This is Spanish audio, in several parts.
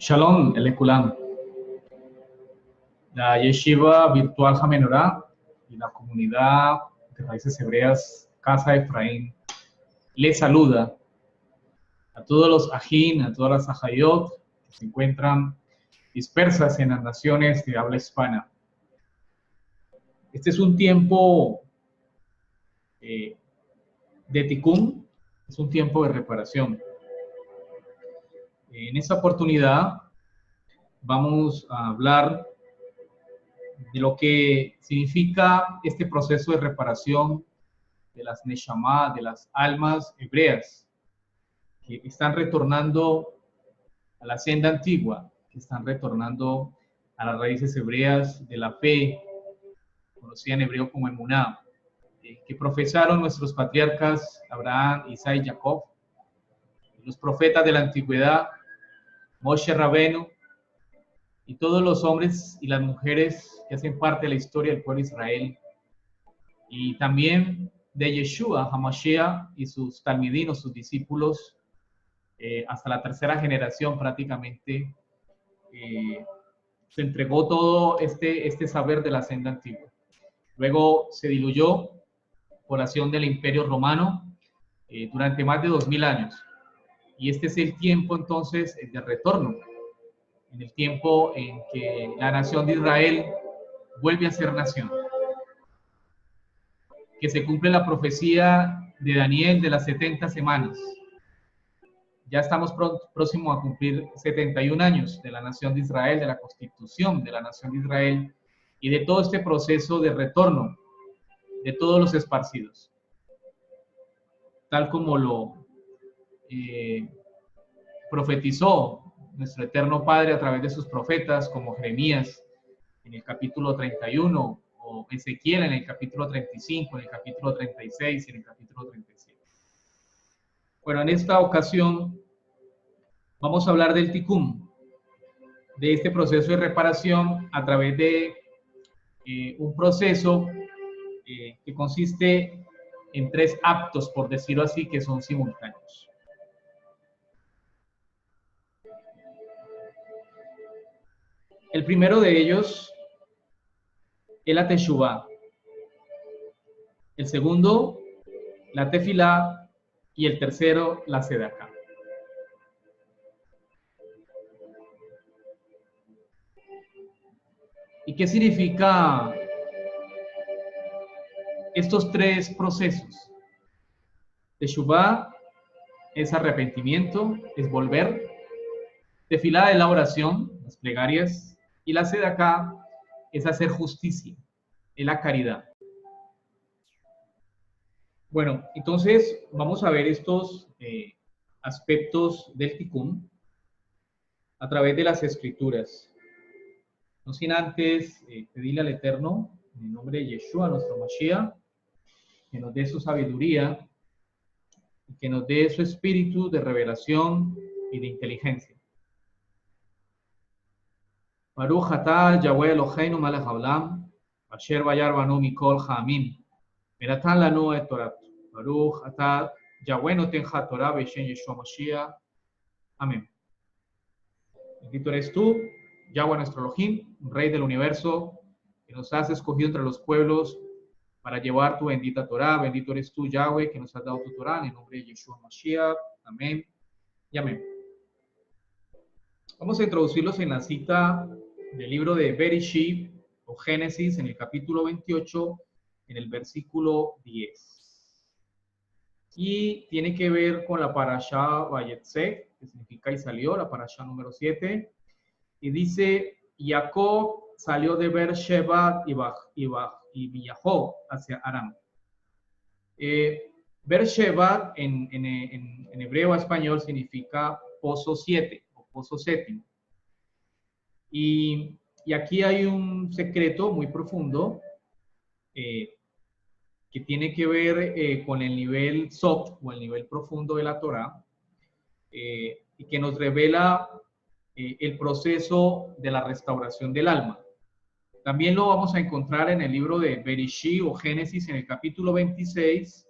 Shalom, Elekulam. La Yeshiva Virtual Jamenorá y la comunidad de raíces hebreas Casa de Efraín les saluda a todos los ajín, a todas las ajayot que se encuentran dispersas en las naciones de habla hispana. Este es un tiempo de tikkun, es un tiempo de reparación. En esta oportunidad vamos a hablar de lo que significa este proceso de reparación de las Neshama, de las almas hebreas, que están retornando a la senda antigua, que están retornando a las raíces hebreas de la fe, conocida en hebreo como Emuná, que profesaron nuestros patriarcas Abraham, Isaac y Jacob, los profetas de la antigüedad, Moshe Rabenu, y todos los hombres y las mujeres que hacen parte de la historia del pueblo de Israel, y también de Yeshua, Hamashiach y sus talmidinos, sus discípulos, hasta la tercera generación prácticamente, se entregó todo este saber de la senda antigua. Luego se diluyó por acción del Imperio Romano durante más de 2000 años. Y este es el tiempo entonces de retorno, en el tiempo en que la nación de Israel vuelve a ser nación. Que se cumple la profecía de Daniel de las 70 semanas. Ya estamos próximos a cumplir 71 años de la nación de Israel, de la constitución de la nación de Israel y de todo este proceso de retorno de todos los esparcidos. Tal como lo profetizó nuestro eterno Padre a través de sus profetas, como Jeremías en el capítulo 31, o Ezequiel en el capítulo 35, en el capítulo 36 y en el capítulo 37. Bueno, en esta ocasión vamos a hablar del tikkun, de este proceso de reparación a través de un proceso que consiste en 3 actos, por decirlo así, que son simultáneos. El primero de ellos es la teshuvá. El segundo, la tefilá. Y el tercero, la sedaká. ¿Y qué significa estos 3 procesos? Teshuvá es arrepentimiento, es volver. Tefilá es la oración, las plegarias. Y la sedaká es hacer justicia, es la caridad. Bueno, entonces vamos a ver estos aspectos del tikkun a través de las escrituras. No sin antes pedirle al Eterno, en el nombre de Yeshua, nuestro Mashiach, que nos dé su sabiduría y que nos dé su espíritu de revelación y de inteligencia. Baruch atah Yahweh Eloheinu melech haolam, asher bayar banu mikol ha'amim, venatan lanu et Torah. Baruch atah Yahweh noten ha-Torah b'shem Yeshua Mashiach. Amén. Bendito eres tú, Yahweh nuestro Elohim, Rey del universo, que nos has escogido entre los pueblos para llevar tu bendita Torah. Bendito eres tú, Yahweh, que nos has dado tu Torah, en el nombre de Yeshua Mashiach. Amén y amén. Vamos a introducirlos en la cita del libro de Bereshit, o Génesis, en el capítulo 28, en el versículo 10. Y tiene que ver con la parashá Vayetzek, que significa y salió, la parashá número 7. Y dice, Jacob salió de Beersheba y viajó hacia Aram. Beersheba en hebreo a español significa pozo 7 o pozo séptimo. Y aquí hay un secreto muy profundo que tiene que ver con el nivel soft o el nivel profundo de la Torah y que nos revela el proceso de la restauración del alma. También lo vamos a encontrar en el libro de Bereshit o Génesis en el capítulo 26,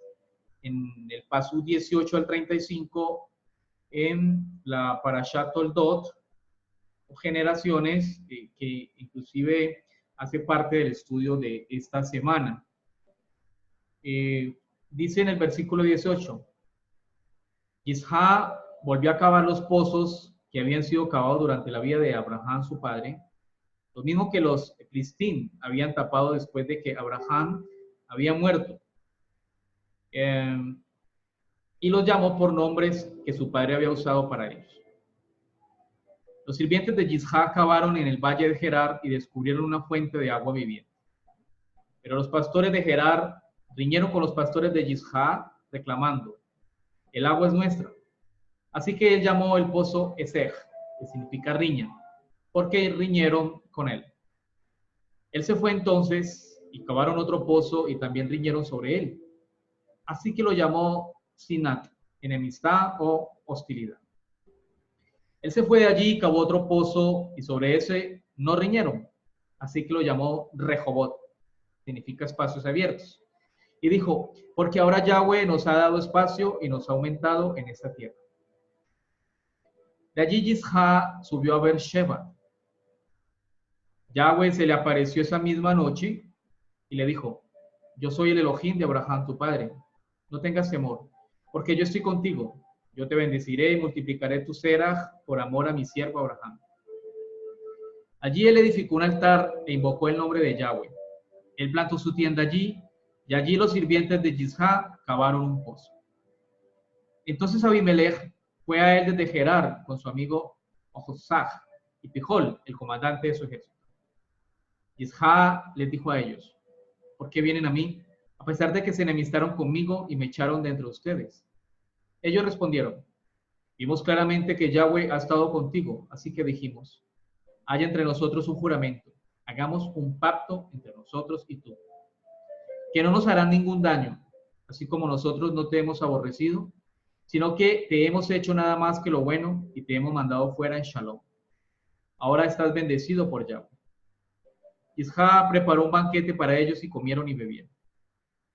en el pasú 18 al 35, en la Parashat Toldot, o generaciones que inclusive hace parte del estudio de esta semana. Dice en el versículo 18, Isha volvió a cavar los pozos que habían sido cavados durante la vida de Abraham, su padre, lo mismo que los Filistín habían tapado después de que Abraham había muerto. Y los llamó por nombres que su padre había usado para ellos. Los sirvientes de Yisha cavaron en el valle de Gerar y descubrieron una fuente de agua viviente. Pero los pastores de Gerar riñeron con los pastores de Yisha reclamando, el agua es nuestra. Así que él llamó el pozo Esej, que significa riña, porque riñeron con él. Él se fue entonces y cavaron otro pozo y también riñeron sobre él. Así que lo llamó Sinat, enemistad o hostilidad. Él se fue de allí y cavó otro pozo y sobre ese no riñeron. Así que lo llamó Rehobot, significa espacios abiertos. Y dijo, porque ahora Yahweh nos ha dado espacio y nos ha aumentado en esta tierra. De allí Yisha subió a Beersheba. Yahweh se le apareció esa misma noche y le dijo, yo soy el Elohim de Abraham, tu padre. No tengas temor, porque yo estoy contigo. Yo te bendeciré y multiplicaré tu seraj por amor a mi siervo Abraham. Allí él edificó un altar e invocó el nombre de Yahweh. Él plantó su tienda allí, y allí los sirvientes de Yisha cavaron un pozo. Entonces Abimelech fue a él desde Gerar con su amigo Ohosaj y Pijol, el comandante de su ejército. Yisha les dijo a ellos, ¿por qué vienen a mí? A pesar de que se enemistaron conmigo y me echaron de entre ustedes. Ellos respondieron, vimos claramente que Yahweh ha estado contigo, así que dijimos, haya entre nosotros un juramento, hagamos un pacto entre nosotros y tú, que no nos harán ningún daño, así como nosotros no te hemos aborrecido, sino que te hemos hecho nada más que lo bueno y te hemos mandado fuera en Shalom. Ahora estás bendecido por Yahweh. Isha preparó un banquete para ellos y comieron y bebieron.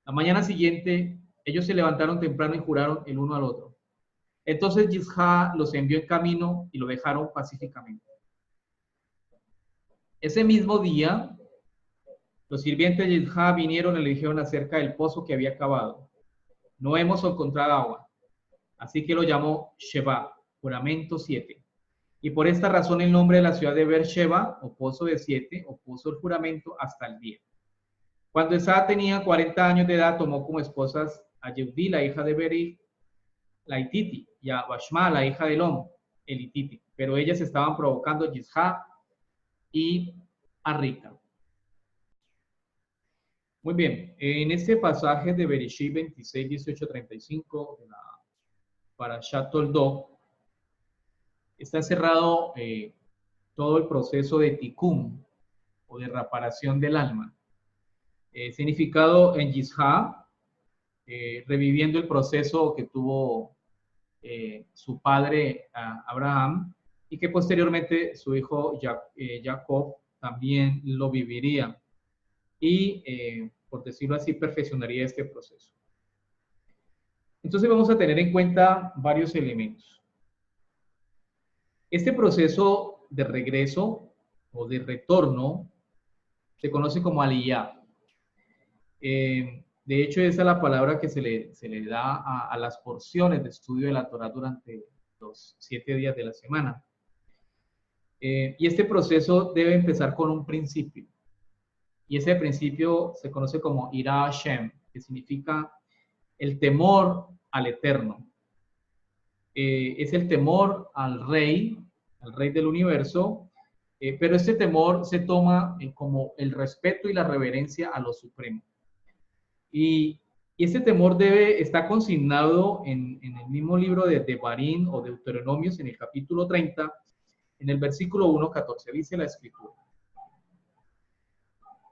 La mañana siguiente, ellos se levantaron temprano y juraron el uno al otro. Entonces Isha los envió en camino y lo dejaron pacíficamente. Ese mismo día, los sirvientes de Isha vinieron y le dijeron acerca del pozo que había cavado. No hemos encontrado agua. Así que lo llamó Sheba, juramento 7. Y por esta razón el nombre de la ciudad de Beersheba, o pozo de 7, o pozo del juramento, hasta el día. Cuando Esá tenía 40 años de edad, tomó como esposas a Yehudí, la hija de Beri, la Hititi, y a Bashma, la hija de Elón, el Hititi. Pero ellas estaban provocando a Yisha y a Rica. Muy bien, en este pasaje de Bereshit 26, 18, 35, de la Parashat Toldot, está encerrado todo el proceso de tikkun, o de reparación del alma. Significado en Yisha, reviviendo el proceso que tuvo su padre Abraham, y que posteriormente su hijo Jacob también lo viviría. Y, por decirlo así, perfeccionaría este proceso. Entonces vamos a tener en cuenta varios elementos. Este proceso de regreso o de retorno se conoce como aliyah. De hecho, esa es la palabra que se le da a las porciones de estudio de la Torah durante los 7 días de la semana. Y este proceso debe empezar con un principio. Y ese principio se conoce como Ira Hashem, que significa el temor al Eterno. Es el temor al Rey del universo, pero este temor se toma como el respeto y la reverencia a lo supremo. Y este temor está consignado en el mismo libro de Devarim o Deuteronomios, en el capítulo 30, en el versículo 1:14, dice la Escritura.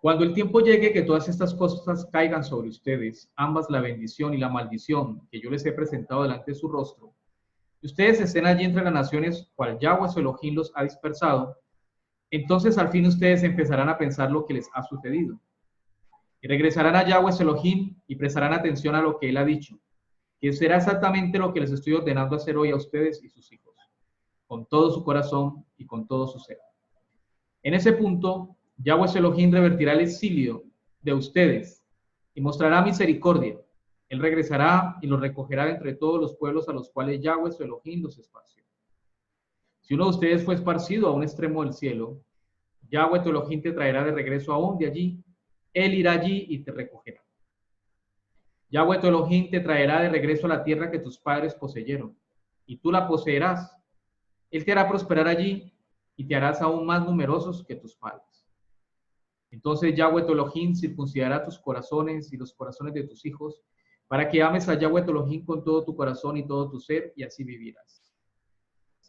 Cuando el tiempo llegue que todas estas cosas caigan sobre ustedes, ambas la bendición y la maldición que yo les he presentado delante de su rostro, y ustedes estén allí entre las naciones, cual Yahweh su Elohim los ha dispersado, entonces al fin ustedes empezarán a pensar lo que les ha sucedido. Y regresarán a Yahweh su Elohim y prestarán atención a lo que él ha dicho, que será exactamente lo que les estoy ordenando hacer hoy a ustedes y sus hijos. con todo su corazón y con todo su ser. En ese punto, Yahweh su Elohim revertirá el exilio de ustedes y mostrará misericordia. Él regresará y los recogerá entre todos los pueblos a los cuales Yahweh su Elohim los esparció. Si uno de ustedes fue esparcido a un extremo del cielo, Yahweh tu Elohim te traerá de regreso aún de allí. Él irá allí y te recogerá. Yahweh tu Elohim te traerá de regreso a la tierra que tus padres poseyeron, y tú la poseerás. Él te hará prosperar allí y te harás aún más numerosos que tus padres. Entonces Yahweh tu Elohim circuncidará tus corazones y los corazones de tus hijos, para que ames a Yahweh tu Elohim con todo tu corazón y todo tu ser, y así vivirás.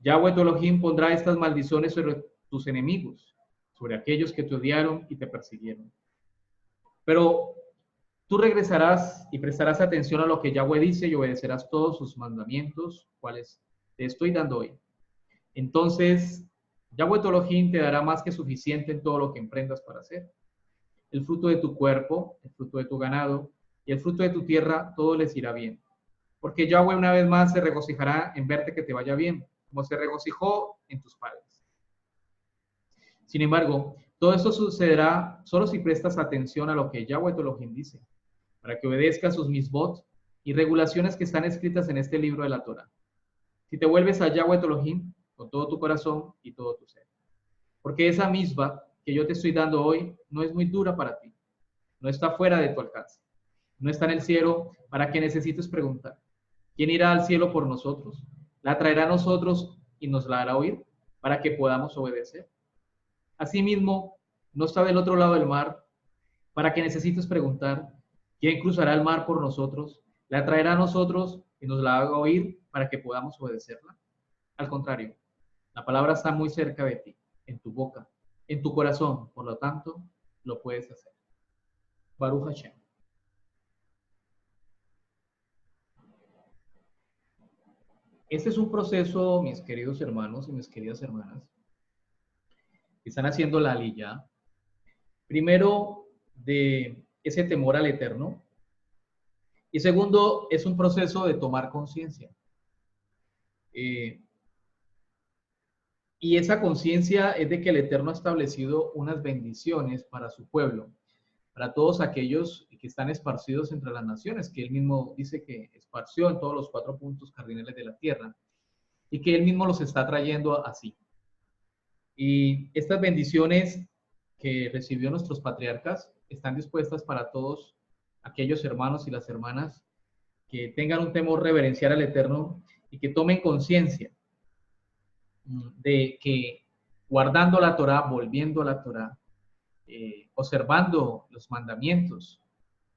Yahweh tu Elohim pondrá estas maldiciones sobre tus enemigos, sobre aquellos que te odiaron y te persiguieron. Pero tú regresarás y prestarás atención a lo que Yahweh dice y obedecerás todos sus mandamientos, cuales te estoy dando hoy. Entonces, Yahweh tu Elohim te dará más que suficiente en todo lo que emprendas para hacer. El fruto de tu cuerpo, el fruto de tu ganado y el fruto de tu tierra, todo les irá bien. Porque Yahweh una vez más se regocijará en verte que te vaya bien, como se regocijó en tus padres. Sin embargo, todo esto sucederá solo si prestas atención a lo que Yahweh tu Elohim dice, para que obedezcas sus misbot y regulaciones que están escritas en este libro de la Torah. Si te vuelves a Yahweh tu Elohim con todo tu corazón y todo tu ser. Porque esa misma que yo te estoy dando hoy no es muy dura para ti, no está fuera de tu alcance, no está en el cielo para que necesites preguntar. ¿Quién irá al cielo por nosotros? ¿La traerá a nosotros y nos la hará oír para que podamos obedecer? Asimismo, no está del otro lado del mar para que necesites preguntar. ¿Quién cruzará el mar por nosotros? ¿La traerá a nosotros y nos la haga oír para que podamos obedecerla? Al contrario, la palabra está muy cerca de ti, en tu boca, en tu corazón. Por lo tanto, lo puedes hacer. Baruch Hashem. Este es un proceso, mis queridos hermanos y mis queridas hermanas, que están haciendo la aliyá. Primero, de ese temor al Eterno. Y segundo, es un proceso de tomar conciencia. Y esa conciencia es de que el Eterno ha establecido unas bendiciones para su pueblo, para todos aquellos que están esparcidos entre las naciones, que él mismo dice que esparció en todos los 4 puntos cardinales de la tierra, y que él mismo los está trayendo así. Y estas bendiciones que recibió nuestros patriarcas están dispuestas para todos aquellos hermanos y las hermanas que tengan un temor reverencial al Eterno y que tomen conciencia de que guardando la Torá, volviendo a la Torá, observando los mandamientos,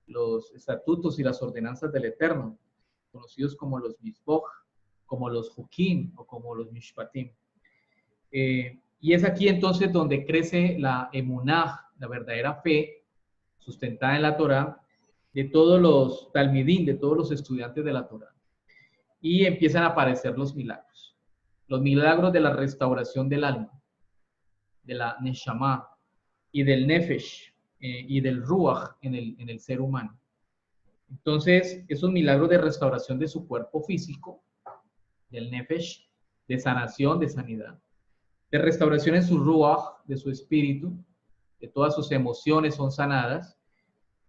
los estatutos y las ordenanzas del Eterno, conocidos como los Mizboj, como los Hukim o como los Mishpatim. Y es aquí entonces donde crece la emunah, la verdadera fe sustentada en la Torá, de todos los talmidín, de todos los estudiantes de la Torá. Y empiezan a aparecer los milagros de la restauración del alma, de la neshama y del nefesh y del ruach en el ser humano. Entonces, esos milagros de restauración de su cuerpo físico, del nefesh, de sanación, de sanidad, de restauración en su ruach, de su espíritu, de todas sus emociones son sanadas,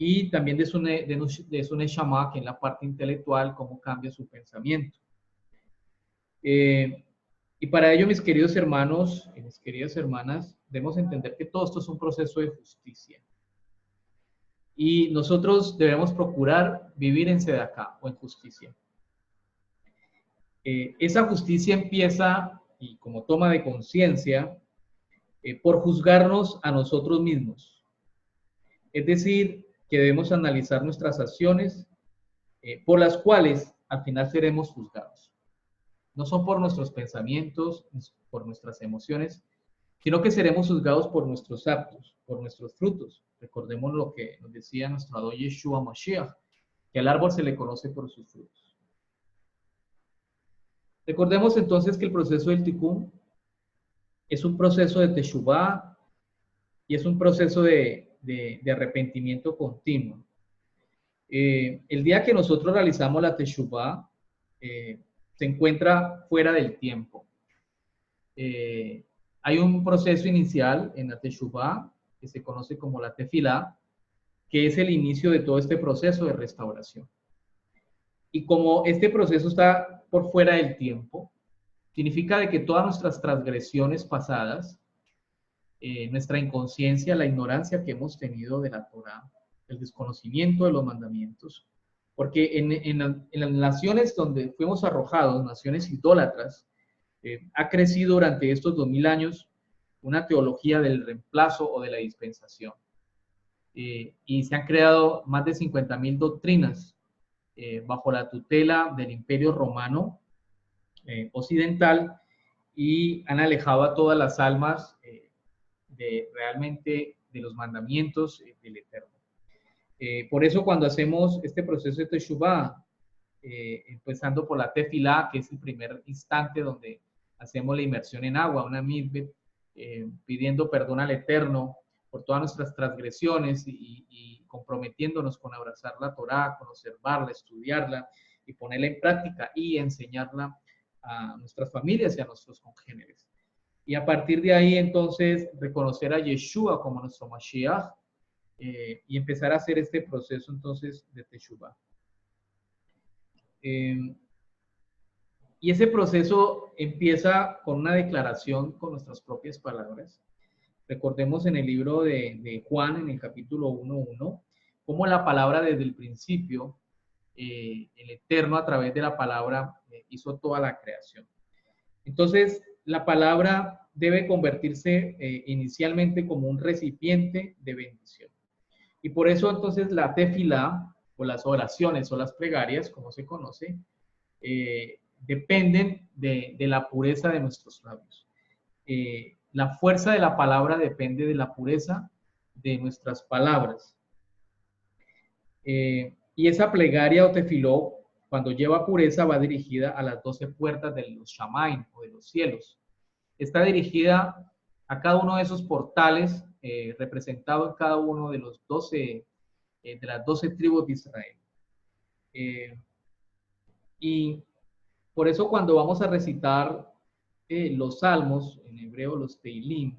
y también de su neshama, que es la parte intelectual, cómo cambia su pensamiento. Y para ello, mis queridos hermanos y mis queridas hermanas, debemos entender que todo esto es un proceso de justicia. Y nosotros debemos procurar vivir en Sedaká o en justicia. Esa justicia empieza, y como toma de conciencia, por juzgarnos a nosotros mismos. Es decir, que debemos analizar nuestras acciones por las cuales al final seremos juzgados. No son por nuestros pensamientos, por nuestras emociones, sino que seremos juzgados por nuestros actos, por nuestros frutos. Recordemos lo que nos decía nuestro Adón Yeshua Mashiach, que al árbol se le conoce por sus frutos. Recordemos entonces que el proceso del Tikkun es un proceso de Teshuvah y es un proceso de arrepentimiento continuo. El día que nosotros realizamos la Teshuvah, se encuentra fuera del tiempo. hay un proceso inicial en la Teshuvá que se conoce como la Tefilá, que es el inicio de todo este proceso de restauración. Y como este proceso está por fuera del tiempo, significa de que todas nuestras transgresiones pasadas, nuestra inconsciencia, la ignorancia que hemos tenido de la Torá, el desconocimiento de los mandamientos, porque en las naciones donde fuimos arrojados, naciones idólatras, ha crecido durante estos 2000 años una teología del reemplazo o de la dispensación. Y se han creado más de 50.000 doctrinas bajo la tutela del Imperio Romano occidental, y han alejado a todas las almas realmente de los mandamientos del Eterno. Por eso cuando hacemos este proceso de Teshuvá, empezando por la Tefilá, que es el primer instante donde hacemos la inmersión en agua, una mikveh, pidiendo perdón al Eterno por todas nuestras transgresiones y comprometiéndonos con abrazar la Torá, con observarla, estudiarla y ponerla en práctica y enseñarla a nuestras familias y a nuestros congéneres. Y a partir de ahí, entonces, reconocer a Yeshua como nuestro Mashiach y empezar a hacer este proceso, entonces, de Teshuvah. Y ese proceso empieza con una declaración con nuestras propias palabras. Recordemos en el libro de Juan, en el capítulo 1:1, cómo la palabra desde el principio, el Eterno a través de la palabra hizo toda la creación. Entonces, la palabra debe convertirse inicialmente como un recipiente de bendición. Y por eso entonces la tefilá, o las oraciones o las plegarias, como se conoce, dependen de la pureza de nuestros labios. La fuerza de la palabra depende de la pureza de nuestras palabras. Y esa plegaria o tefiló, cuando lleva pureza, va dirigida a las 12 puertas de los Shamaim o de los cielos. Está dirigida a cada uno de esos portales representado en cada uno de los 12, de las 12 tribus de Israel. Y por eso cuando vamos a recitar los salmos, en hebreo los teilim,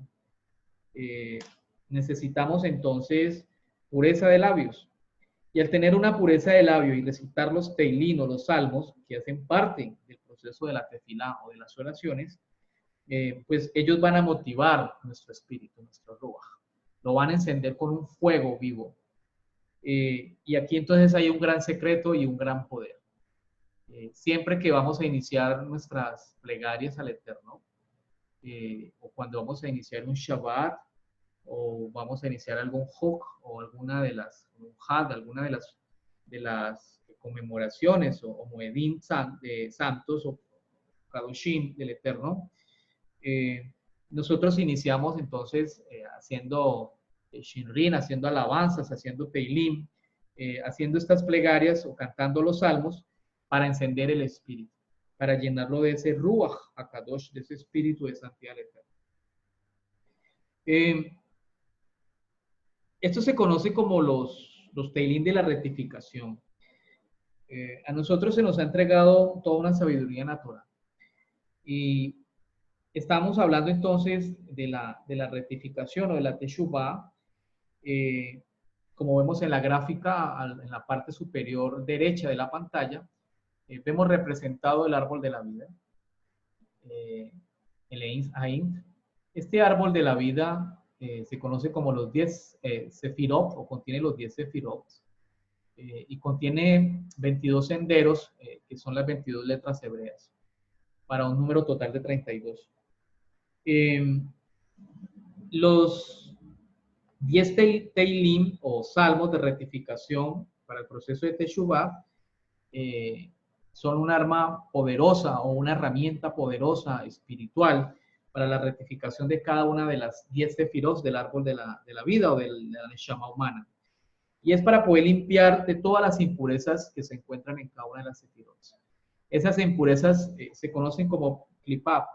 necesitamos entonces pureza de labios. Y al tener una pureza de labio y recitar los teilín o los salmos, que hacen parte del proceso de la tefilá o de las oraciones, pues ellos van a motivar nuestro espíritu, nuestro ruaj. Lo van a encender con un fuego vivo. Y aquí entonces hay un gran secreto y un gran poder. Siempre que vamos a iniciar nuestras plegarias al Eterno, o cuando vamos a iniciar un Shabbat, o vamos a iniciar algún Hok o alguna de las, un Had, alguna de las conmemoraciones o Moedim de santos o Kadoshim del Eterno, nosotros iniciamos entonces haciendo Shinrin, haciendo alabanzas, haciendo Teilim, haciendo estas plegarias o cantando los salmos para encender el espíritu, para llenarlo de ese Ruach HaKadosh, de ese espíritu de santidad eterna. Esto se conoce como los Teilim de la rectificación. A nosotros se nos ha entregado toda una sabiduría natural. Y estamos hablando entonces de la rectificación o de la Teshuvah. Como vemos en la gráfica, en la parte superior derecha de la pantalla, vemos representado el árbol de la vida, el Ein Ain. Este árbol de la vida se conoce como los 10 Sefirot, o contiene los 10 Sefirot, y contiene 22 senderos, que son las 22 letras hebreas, para un número total de 32. Los 10 Teilim, o salmos de rectificación para el proceso de Teshuvah, son un arma poderosa o una herramienta poderosa espiritual para la rectificación de cada una de las 10 sefirot del árbol de la vida o de la neshama humana. Y es para poder limpiar de todas las impurezas que se encuentran en cada una de las sefirot. Esas impurezas se conocen como klipá.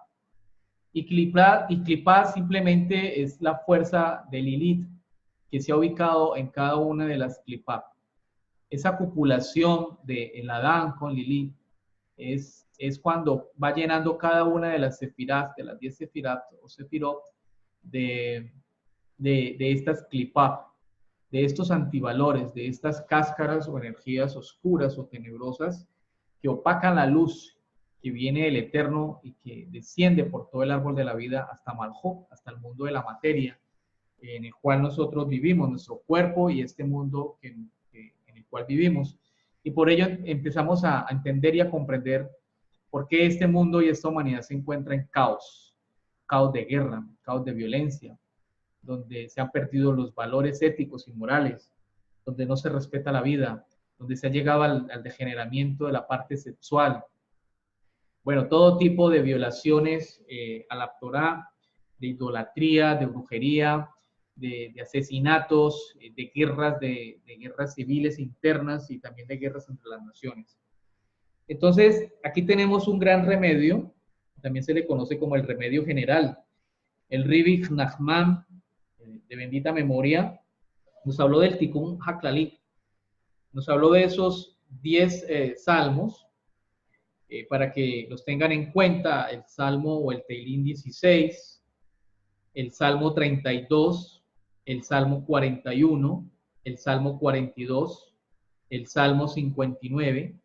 Y klipá simplemente es la fuerza de Lilith que se ha ubicado en cada una de las klipá. Esa copulación de el Adán con Lilith es es cuando va llenando cada una de las sefirot, de las 10 sefirot o sefirot, de estas clipap, de estos antivalores, de estas cáscaras o energías oscuras o tenebrosas que opacan la luz que viene del Eterno y que desciende por todo el árbol de la vida hasta Malhut, hasta el mundo de la materia, en el cual nosotros vivimos, nuestro cuerpo y este mundo en el cual vivimos. Y por ello empezamos a entender y a comprender por qué este mundo y esta humanidad se encuentra en caos, caos de guerra, caos de violencia, donde se han perdido los valores éticos y morales, donde no se respeta la vida, donde se ha llegado al degeneramiento de la parte sexual. Bueno, todo tipo de violaciones a la Torá, de idolatría, de brujería, de asesinatos, de guerras civiles internas y también de guerras entre las naciones. Entonces, aquí tenemos un gran remedio, también se le conoce como el remedio general. El Rabbi Nachman, de bendita memoria, nos habló del Tikkun HaKlali, nos habló de esos 10 salmos, para que los tengan en cuenta, el Salmo o el Teilín 16, el Salmo 32, el Salmo 41, el Salmo 42, el Salmo 59,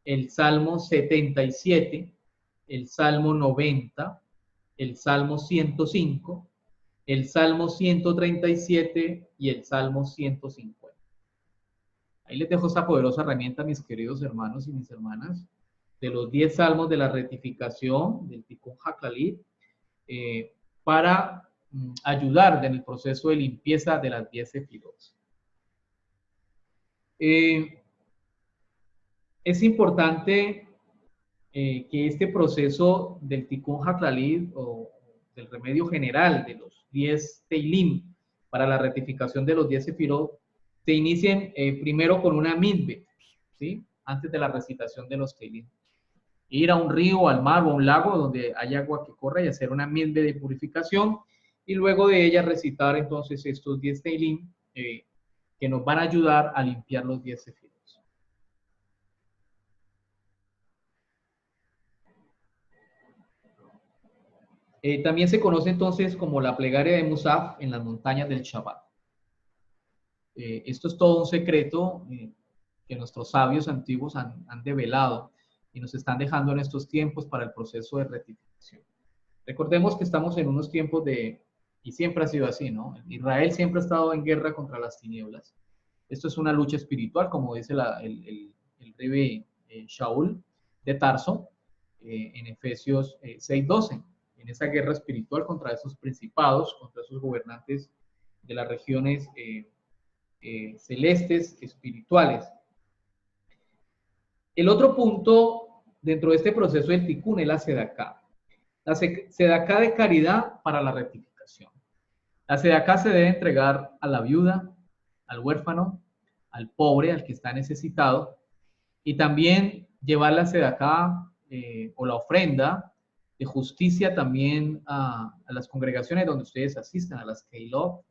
el Salmo 77, el Salmo 90, el Salmo 105, el Salmo 137 y el Salmo 150. Ahí les dejo esta poderosa herramienta, mis queridos hermanos y mis hermanas, de los 10 salmos de la rectificación del Tikkun HaKlali, para ayudar en el proceso de limpieza de las 10 sefirot. Es importante que este proceso del Tikkun HaKlali o del remedio general de los 10 Teilim para la rectificación de los 10 sefirot se inicien primero con una mikve, ¿sí? Antes de la recitación de los Teilim. Ir a un río, al mar o a un lago donde hay agua que corra y hacer una mikve de purificación, y luego de ella recitar entonces estos 10 Teilim que nos van a ayudar a limpiar los 10 sefirot. También se conoce entonces como la plegaria de Musaf en las montañas del Shabbat. Esto es todo un secreto que nuestros sabios antiguos han develado y nos están dejando en estos tiempos para el proceso de rectificación. Recordemos que estamos en unos tiempos y siempre ha sido así, ¿no? Israel siempre ha estado en guerra contra las tinieblas. Esto es una lucha espiritual, como dice el rey Shaul de Tarso en Efesios 6:12. En esa guerra espiritual contra esos principados, contra esos gobernantes de las regiones celestes, espirituales. El otro punto dentro de este proceso del Tikkun es la Sedaká. La Sedaká de caridad para la rectificación. La Sedaká se debe entregar a la viuda, al huérfano, al pobre, al que está necesitado, y también llevar la Sedaká o la ofrenda de justicia también a las congregaciones donde ustedes asistan, a las Keilot,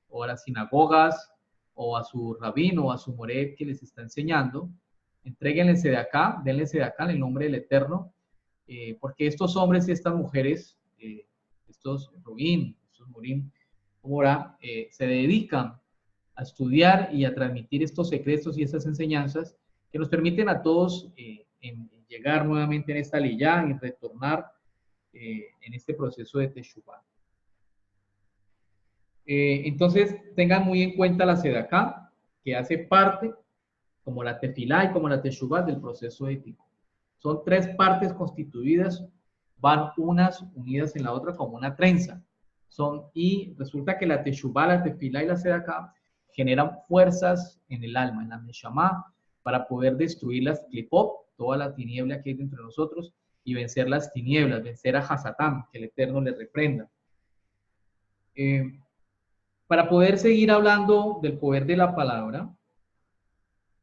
o a las sinagogas, o a su rabino, o a su moré que les está enseñando. Entréguenle Sedaká, denle Sedaká en el nombre del Eterno, porque estos hombres y estas mujeres, estos Rubín, estos Morim, se dedican a estudiar y a transmitir estos secretos y estas enseñanzas que nos permiten a todos llegar nuevamente en esta liyá y retornar en este proceso de Teshuvah. Entonces, tengan muy en cuenta la Sedaká, que hace parte, como la Tefilá y como la Teshuvah, del proceso ético. Son 3 partes constituidas, van unas unidas en la otra como una trenza. Y resulta que la Teshuvah, la Tefilá y la Sedaká generan fuerzas en el alma, en la Neshama, para poder destruir las Klipot, toda la tiniebla que hay dentro de nosotros, y vencer las tinieblas, vencer a Hasatán, que el Eterno le reprenda. Para poder seguir hablando del poder de la palabra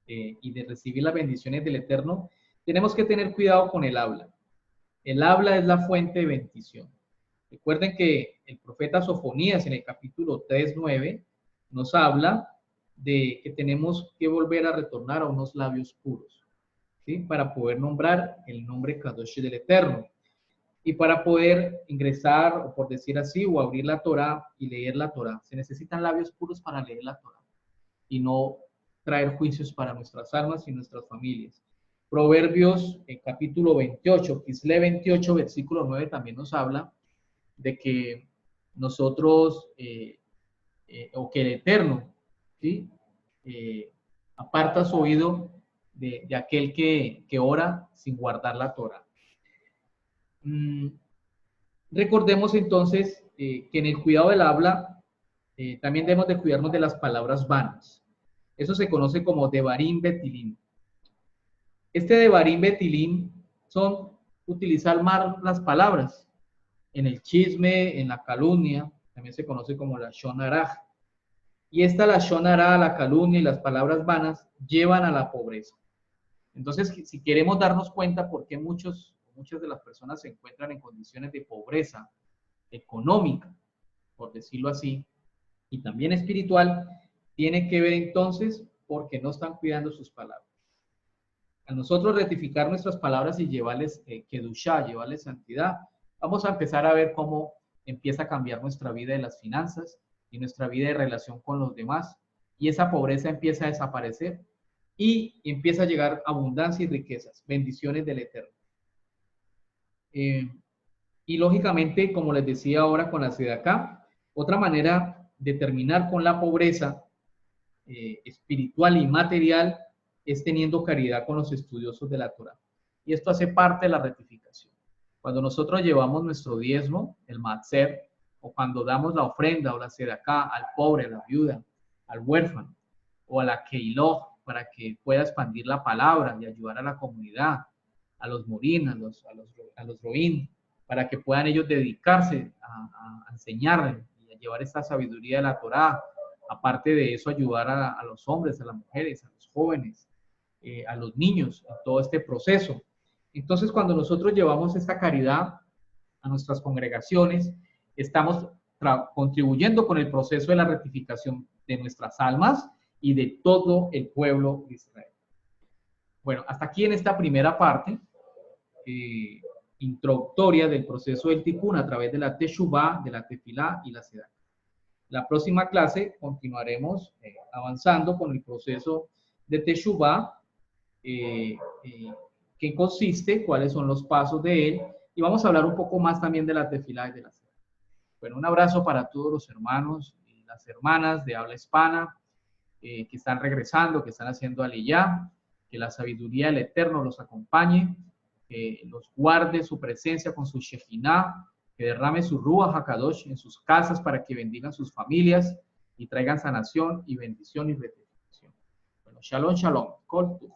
y de recibir las bendiciones del Eterno, tenemos que tener cuidado con el habla. El habla es la fuente de bendición. Recuerden que el profeta Sofonías en el capítulo 3:9 nos habla de que tenemos que volver a retornar a unos labios puros. ¿sí? Para poder nombrar el nombre Kadosh del Eterno. Y para poder ingresar, o por decir así, o abrir la Torah y leer la Torah, se necesitan labios puros para leer la Torah y no traer juicios para nuestras almas y nuestras familias. Proverbios, capítulo 28, Kisle 28, versículo 9, también nos habla de que nosotros, o que el Eterno, ¿sí? Aparta su oído de aquel que ora sin guardar la Torah. Recordemos entonces que en el cuidado del habla también debemos de cuidarnos de las palabras vanas. Eso se conoce como Devarim Betilim. Este Devarim Betilim son utilizar mal las palabras en el chisme, en la calumnia, también se conoce como la Lashon Hara. Y esta Lashon Hara, la calumnia y las palabras vanas llevan a la pobreza. Entonces, si queremos darnos cuenta por qué muchas de las personas se encuentran en condiciones de pobreza económica, por decirlo así, y también espiritual, tiene que ver entonces porque no están cuidando sus palabras. A nosotros rectificar nuestras palabras y llevarles kedushá, llevarles santidad, vamos a empezar a ver cómo empieza a cambiar nuestra vida de las finanzas y nuestra vida de relación con los demás, y esa pobreza empieza a desaparecer y empieza a llegar abundancia y riquezas, bendiciones del Eterno. Y lógicamente, como les decía ahora con la Sedaká, otra manera de terminar con la pobreza espiritual y material es teniendo caridad con los estudiosos de la Torah. Y esto hace parte de la rectificación. Cuando nosotros llevamos nuestro diezmo, el matzer, o cuando damos la ofrenda o la sedaká al pobre, a la viuda, al huérfano, o a la keiló, para que pueda expandir la palabra y ayudar a la comunidad, a los morín, a los roín, para que puedan ellos dedicarse a enseñar y a llevar esta sabiduría de la Torah. Aparte de eso, ayudar a los hombres, a las mujeres, a los jóvenes, a los niños, en todo este proceso. Entonces, cuando nosotros llevamos esta caridad a nuestras congregaciones, estamos contribuyendo con el proceso de la rectificación de nuestras almas y de todo el pueblo de Israel. Bueno, hasta aquí en esta primera parte introductoria del proceso del Tikkun a través de la Teshuvah, de la Tefilá y la Sedaká. La próxima clase continuaremos avanzando con el proceso de Teshuvah, qué consiste, cuáles son los pasos de él, y vamos a hablar un poco más también de la Tefilá y de la Sedaká. Bueno, un abrazo para todos los hermanos y las hermanas de habla hispana que están regresando, que están haciendo aliyá, que la sabiduría del Eterno los acompañe, que los guarde su presencia con su Shekinah, que derrame su Ruach HaKadosh en sus casas para que bendigan sus familias y traigan sanación y bendición y rectificación. Bueno, shalom, shalom. Kol tuv.